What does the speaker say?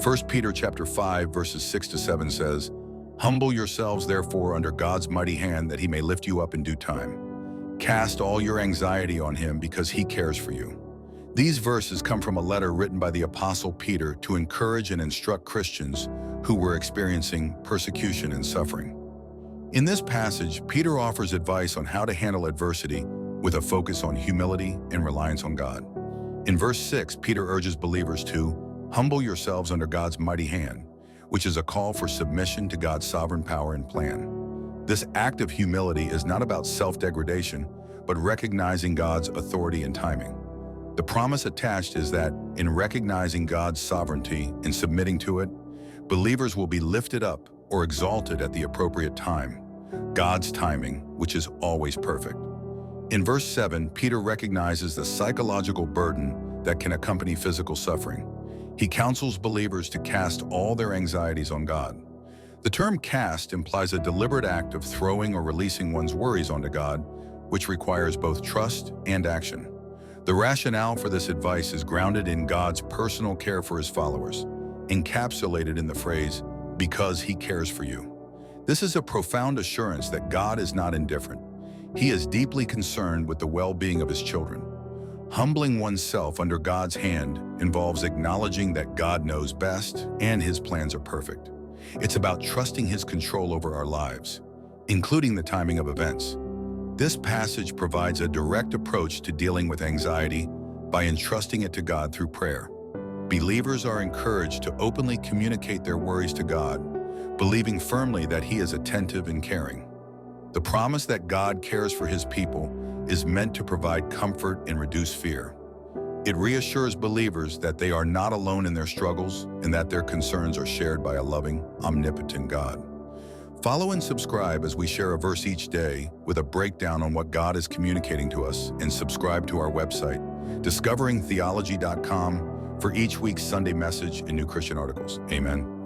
1 Peter chapter 5, verses 6 to 7 says, "Humble yourselves therefore under God's mighty hand that he may lift you up in due time. Cast all your anxiety on him because he cares for you." These verses come from a letter written by the Apostle Peter to encourage and instruct Christians who were experiencing persecution and suffering. In this passage, Peter offers advice on how to handle adversity with a focus on humility and reliance on God. In verse 6, Peter urges believers to humble yourselves under God's mighty hand, which is a call for submission to God's sovereign power and plan. This act of humility is not about self-degradation, but recognizing God's authority and timing. The promise attached is that in recognizing God's sovereignty and submitting to it, believers will be lifted up or exalted at the appropriate time, God's timing, which is always perfect. In verse 7, Peter recognizes the psychological burden that can accompany physical suffering. He counsels believers to cast all their anxieties on God. The term cast implies a deliberate act of throwing or releasing one's worries onto God, which requires both trust and action. The rationale for this advice is grounded in God's personal care for his followers, encapsulated in the phrase, "because he cares for you." This is a profound assurance that God is not indifferent. He is deeply concerned with the well-being of his children. Humbling oneself under God's hand involves acknowledging that God knows best and his plans are perfect. It's about trusting his control over our lives, including the timing of events. This passage provides a direct approach to dealing with anxiety by entrusting it to God through prayer. Believers are encouraged to openly communicate their worries to God, believing firmly that he is attentive and caring. The promise that God cares for his people is meant to provide comfort and reduce fear. It reassures believers that they are not alone in their struggles and that their concerns are shared by a loving, omnipotent God. Follow and subscribe as we share a verse each day with a breakdown on what God is communicating to us, and subscribe to our website, discoveringtheology.com, for each week's Sunday message and new Christian articles. Amen.